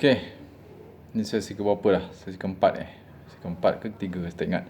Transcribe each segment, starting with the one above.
Okey, ini sesi ke berapa dah? Sesi keempat Sesi keempat ke ketiga, saya tak ingat.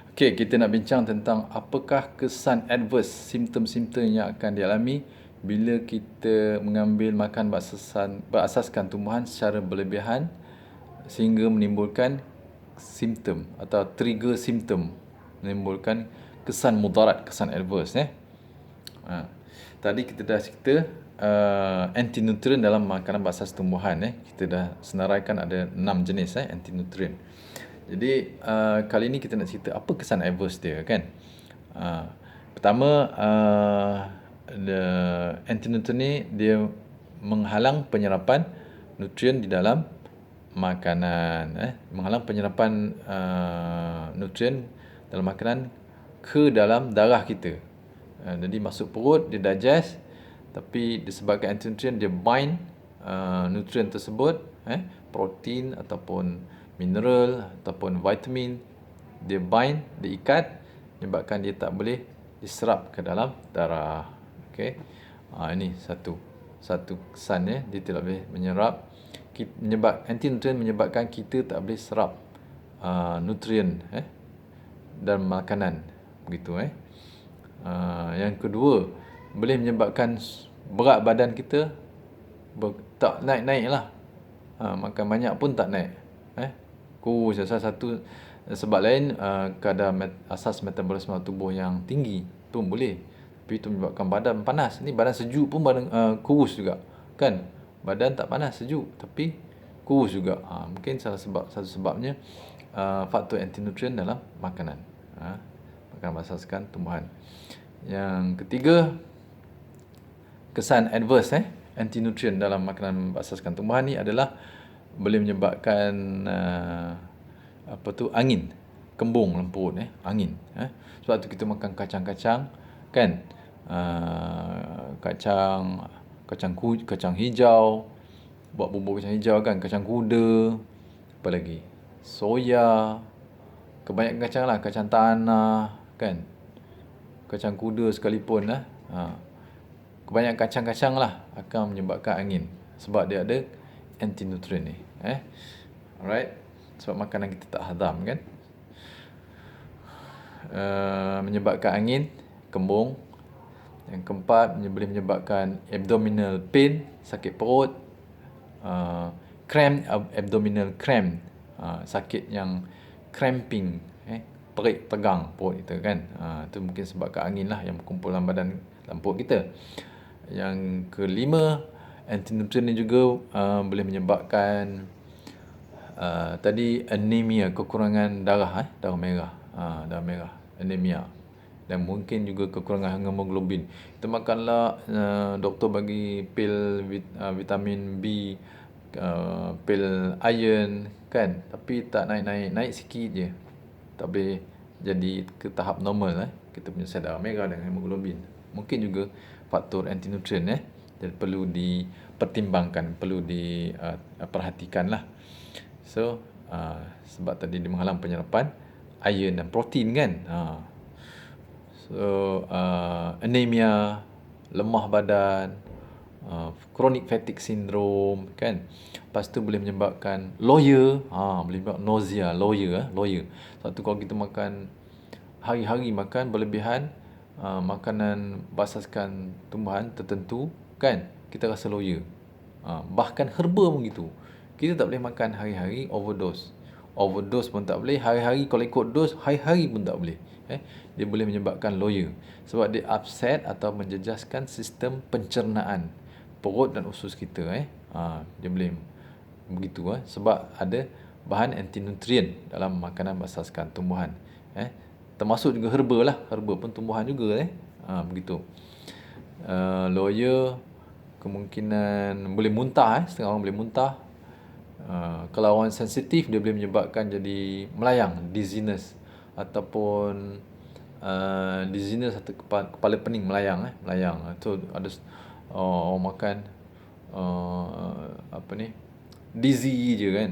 Okey, kita nak bincang tentang apakah kesan adverse, simptom-simptom yang akan dialami bila kita mengambil makan berasaskan tumbuhan secara berlebihan sehingga menimbulkan simptom atau trigger simptom, menimbulkan kesan mudarat, kesan adverse. Tadi kita dah cerita antinutrien dalam makanan berasas tumbuhan. Kita dah senaraikan ada 6 jenis antinutrien. Jadi kali ini kita nak cerita apa kesan adverse dia kan. Pertama, antinutrien ni dia menghalang penyerapan nutrien di dalam makanan. Menghalang penyerapan nutrien dalam makanan ke dalam darah kita. Jadi masuk perut, dia digest, tapi disebabkan antinutrien dia bind nutrien tersebut, protein ataupun mineral ataupun vitamin, dia bind, dia ikat, menyebabkan dia tak boleh diserap ke dalam darah. Okey. Ini satu kesan dia tidak boleh menyerap, antinutrien menyebabkan kita tak boleh serap nutrien dalam makanan, begitu. Yang kedua, boleh menyebabkan berat badan kita tak naik-naik lah. Makan banyak pun tak naik. Kurus. Salah satu sebab lain, kadar asas metabolisme tubuh yang tinggi tu boleh, tapi itu menyebabkan badan panas. Ni badan sejuk pun badan kurus juga kan. Badan tak panas, sejuk, tapi kurus juga. Mungkin satu sebabnya faktor antinutrien dalam makanan, makanan berasaskan tumbuhan. Yang ketiga, kesan adverse antinutrien dalam makanan berasaskan tumbuhan ni adalah boleh menyebabkan angin, kembung dalam perut, angin. Sebab tu kita makan kacang-kacang kan, kacang hijau, buat bubur kacang hijau kan, kacang kuda, apa lagi, soya, kebanyakan kacang lah, kacang tanah kan, kacang kuda sekalipun kebanyakan kacang-kacang lah akan menyebabkan angin sebab dia ada antinutrien ni. Alright, sebab makanan kita tak hadam kan. Menyebabkan angin, kembung. Yang keempat, boleh menyebabkan abdominal pain, sakit perut, cramp, abdominal cramp, sakit yang cramping, perik tegang perut kita kan. Itu mungkin sebabkan angin lah yang berkumpul dalam badan, dalam perut kita. Yang kelima, antinutrien ni juga boleh menyebabkan tadi anemia, kekurangan darah, darah merah, anemia, dan mungkin juga kekurangan hemoglobin. Kita makanlah, doktor bagi pil vitamin B, pil iron kan, tapi tak naik sikit je, tak boleh jadi ke tahap normal. Kita punya sel darah merah dan hemoglobin. Mungkin juga faktor antinutrien jadi perlu dipertimbangkan, perlu diperhatikan lah. So sebab tadi dia menghalang penyerapan iron dan protein kan. Anemia, lemah badan, chronic fatigue syndrome kan. Lepas tu boleh menyebabkan loya, boleh menyebabkan nausea, loya. Sebab tu kalau kita makan hari-hari, makan berlebihan makanan berasaskan tumbuhan tertentu kan, kita rasa loya. Bahkan herba pun gitu. Kita tak boleh makan hari-hari, overdose pun tak boleh, hari-hari kalau ikut dos, hari-hari pun tak boleh. Dia boleh menyebabkan loya sebab dia upset atau menjejaskan sistem pencernaan perut dan usus kita. Dia boleh begitu sebab ada bahan antinutrien dalam makanan berasaskan tumbuhan. Termasuk juga herba lah, herba pun tumbuhan juga. Begitu. Loya, kemungkinan boleh muntah, setengah orang boleh muntah. Kalau orang sensitif, dia boleh menyebabkan jadi melayang, dizziness, ataupun dizziness atau kepala pening, melayang. Itu ada orang makan dizzy je kan,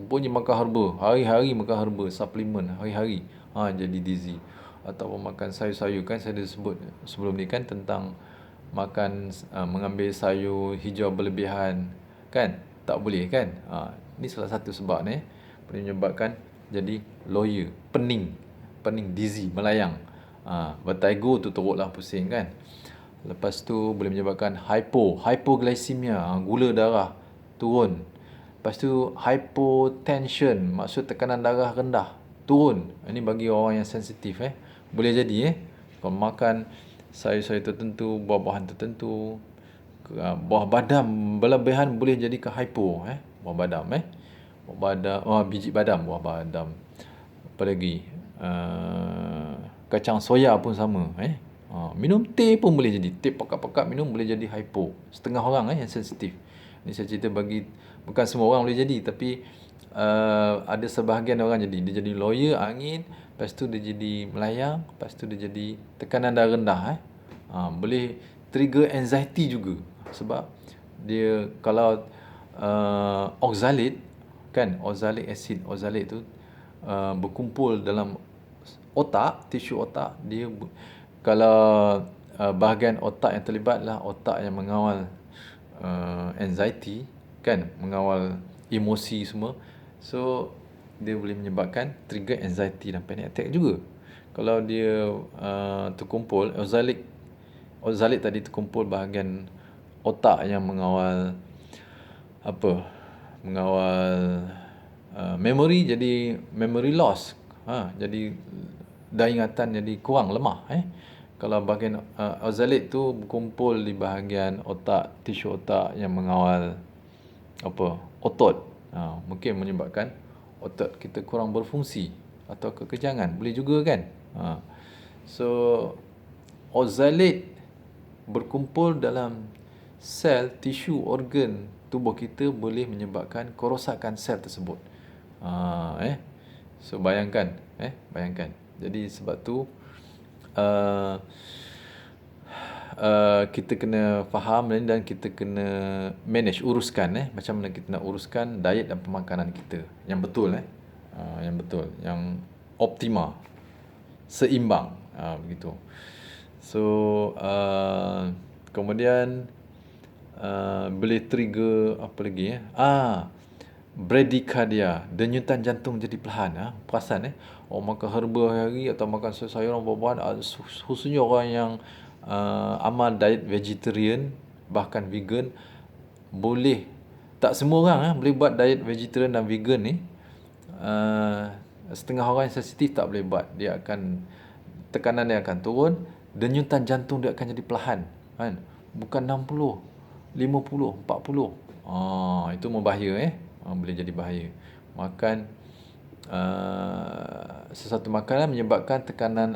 rupanya makan herba, hari-hari makan herba, suplemen hari-hari, jadi dizzy. Ataupun makan sayur-sayur kan, saya dah sebut sebelum ni kan tentang makan mengambil sayur hijau berlebihan kan, tak boleh kan. Ni salah satu sebab ni boleh menyebabkan jadi lawyer, pening dizzy, melayang. Vertigo tu teruklah pusing kan. Lepas tu boleh menyebabkan hypoglycemia, gula darah turun. Lepas tu hypotension, maksud tekanan darah rendah, turun. Ini bagi orang yang sensitif Boleh jadi kalau makan sayur-sayur tertentu, buah-buahan tertentu, buah badam berlebihan boleh jadi ke hypo buah badam buah badam, biji badam, buah badam. Apa lagi? Kacang soya pun sama minum teh pun boleh jadi. Teh pekat-pekat minum boleh jadi hypo. Setengah orang yang sensitif. Ini saya cerita bagi, bukan semua orang boleh jadi, tapi ada sebahagian orang jadi. Dia jadi lawyer, angin, lepas tu dia jadi melayang, lepas tu dia jadi tekanan darah rendah boleh trigger anxiety juga. Sebab dia kalau oxalate kan, oxalic acid, oxalate tu berkumpul dalam otak, tisu otak, dia kalau bahagian otak yang terlibat lah otak yang mengawal anxiety kan, mengawal emosi semua. So dia boleh menyebabkan trigger anxiety dan panic attack juga. Kalau dia terkumpul oxalate tadi terkumpul bahagian otak yang mengawal memory, jadi memory loss. Jadi daya ingatan jadi kurang, lemah Kalau bahagian oxalate tu berkumpul di bahagian otak, tisu otak yang mengawal otot, mungkin menyebabkan otot kita kurang berfungsi atau kekejangan, boleh juga kan. So oxalate berkumpul dalam sel, tisu, organ tubuh kita boleh menyebabkan kerosakan sel tersebut. So bayangkan. Jadi sebab tu kita kena faham dan kita kena manage, uruskan macam mana kita nak uruskan diet dan pemakanan kita yang betul yang betul, yang optima, seimbang, begitu. So kemudian boleh trigger apa lagi bradycardia, denyutan jantung jadi perlahan. Perasan orang makan herba hari atau makan sayuran buah-buahan, khususnya orang yang amal diet vegetarian bahkan vegan, boleh, tak semua orang boleh buat diet vegetarian dan vegan ni. Setengah orang yang sensitif tak boleh buat. Dia akan, tekanan dia akan turun, denyutan jantung dia akan jadi perlahan kan. Bukan 60, 50, 40. Itu membahaya boleh jadi bahaya. Makan sesuatu makanan menyebabkan tekanan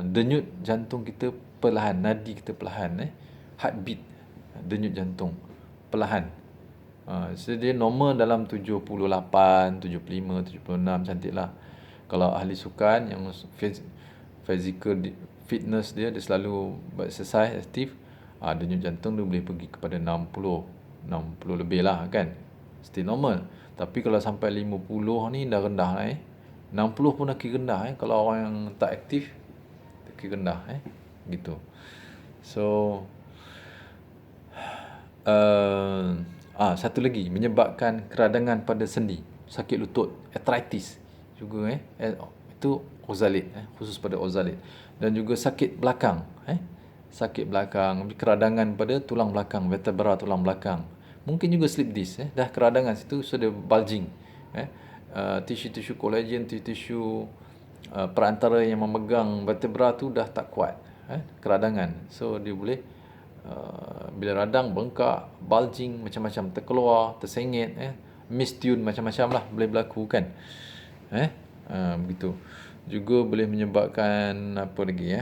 denyut jantung kita perlahan, nadi kita perlahan heartbeat, denyut jantung perlahan. So dia normal dalam 78, 75, 76, cantiklah. Kalau ahli sukan yang physical fitness dia selalu exercise aktif, denyut jantung dia boleh pergi kepada 60 lebih lah kan. Still normal. Tapi kalau sampai 50 ni dah rendah lah 60 pun dah kira rendah kalau orang yang tak aktif, dah kira rendah gitu. So satu lagi menyebabkan keradangan pada sendi, sakit lutut, arthritis juga itu oxalate, khusus pada oxalate. Dan juga sakit belakang, keradangan pada tulang belakang, vertebra tulang belakang. Mungkin juga slip disc, dah keradangan situ, so dia bulging. Tisu-tisu kolagen, tisu perantara yang memegang vertebra tu dah tak kuat, keradangan. So dia boleh bila radang, bengkak, bulging, macam-macam, terkeluar, tersengit, mistune, macam-macam lah boleh berlaku kan. Begitu. Juga boleh menyebabkan apa lagi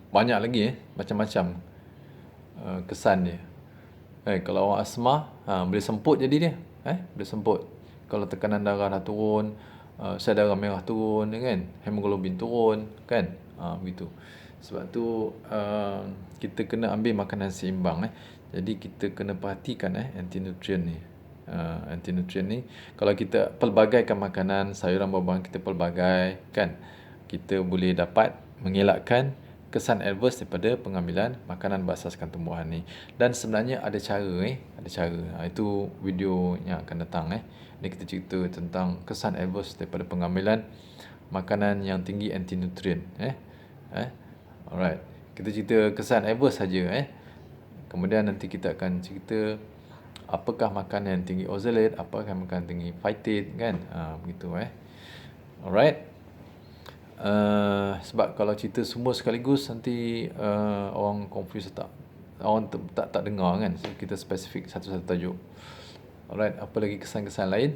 banyak lagi macam-macam kesan dia. Kalau orang asma, boleh semput jadi dia. Boleh semput. Kalau tekanan darah dah turun, sel darah merah turun kan, hemoglobin turun kan. Begitu. Sebab tu kita kena ambil makanan seimbang. Jadi kita kena perhatikan anti-nutrient ni. Anti-nutrient ni kalau kita pelbagaikan makanan, sayuran buah-buahan kita pelbagai kan, kita boleh dapat mengelakkan kesan adverse daripada pengambilan makanan berasaskan tumbuhan ni. Dan sebenarnya ada cara ada cara. Itu video yang akan datang Ni kita cerita tentang kesan adverse daripada pengambilan makanan yang tinggi antinutrien Alright. Kita cerita kesan adverse saja Kemudian nanti kita akan cerita apakah makanan yang tinggi oxalate, apakah makanan tinggi phytate kan. Begitu Alright. Sebab kalau cerita semua sekaligus nanti orang confuse orang tak dengar kan. So kita spesifik satu-satu tajuk. Alright, apa lagi kesan-kesan lain?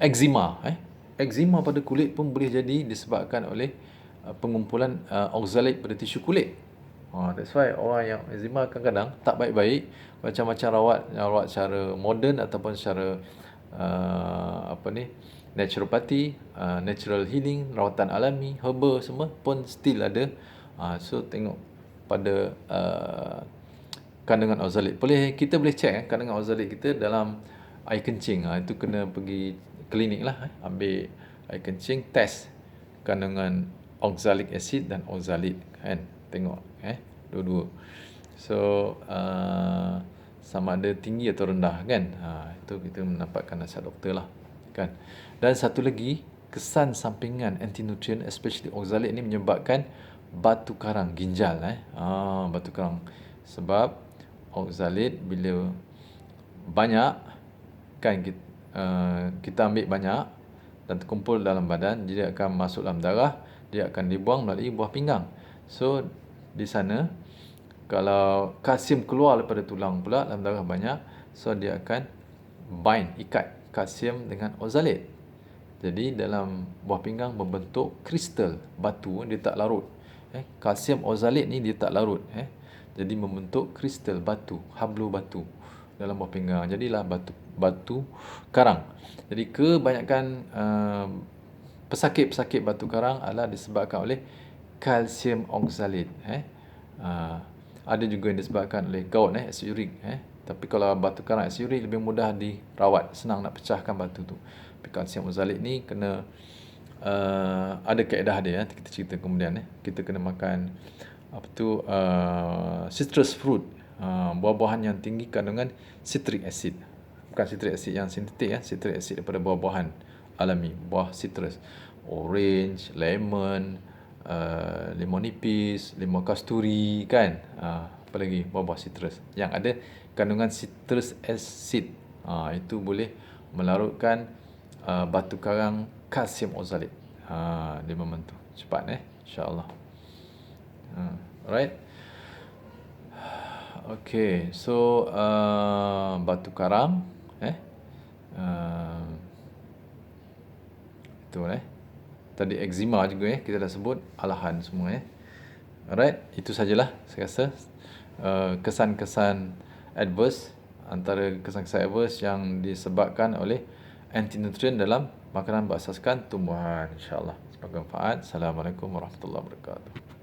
Eczema Eczema pada kulit pun boleh jadi disebabkan oleh pengumpulan oxalate pada tisu kulit. That's why orang yang eczema kadang-kadang tak baik-baik, macam-macam rawat secara moden ataupun secara naturopathy, natural healing, rawatan alami, herba semua pun still ada. So tengok pada kandungan oxalate. Kita boleh check kandungan oxalate kita dalam air kencing. Itu kena pergi klinik lah, ambil air kencing, test kandungan oxalic acid dan oxalate kan. Tengok dua-dua. So sama ada tinggi atau rendah kan. Itu kita mendapatkan nasihat doktor lah kan. Dan satu lagi, kesan sampingan antinutrien especially oxalate ni menyebabkan batu karang ginjal batu karang. Sebab oxalate bila banyak kan, kita ambil banyak dan terkumpul dalam badan, dia akan masuk dalam darah, dia akan dibuang melalui buah pinggang. So di sana kalau kalsium keluar daripada tulang pula dalam darah banyak, so dia akan ikat kalsium dengan oxalate. Jadi dalam buah pinggang membentuk kristal batu, dia tak larut. Kalsium oxalate ni dia tak larut. Jadi membentuk kristal batu, hablu batu dalam buah pinggang. Jadilah batu karang. Jadi kebanyakan pesakit-pesakit batu karang adalah disebabkan oleh kalsium oxalate. Ada juga yang disebabkan oleh gout, acid uric. Tapi kalau batu karang acid uric lebih mudah dirawat, senang nak pecahkan batu tu. Tapi kalsium oxalate ni kena ada kaedah dia. Kita cerita kemudian. Kita kena makan citrus fruit, buah-buahan yang tinggi kandungan citric acid. Bukan citric acid yang sintetik citric acid daripada buah-buahan alami, buah citrus, orange, lemon, limau nipis, limau kasturi kan. Apa lagi buah-buah citrus yang ada kandungan citrus acid. Itu boleh melarutkan batu karang kalsium oxalate. Dia membantu cepat insya-Allah. Alright. Okay, so batu karang itu tadi eczema juga kita dah sebut, alahan semua Alright, itu sajalah saya rasa kesan-kesan adverse, antara kesan-kesan adverse yang disebabkan oleh antinutrien dalam makanan berasaskan tumbuhan. InsyaAllah semoga bermanfaat. Assalamualaikum warahmatullahi wabarakatuh.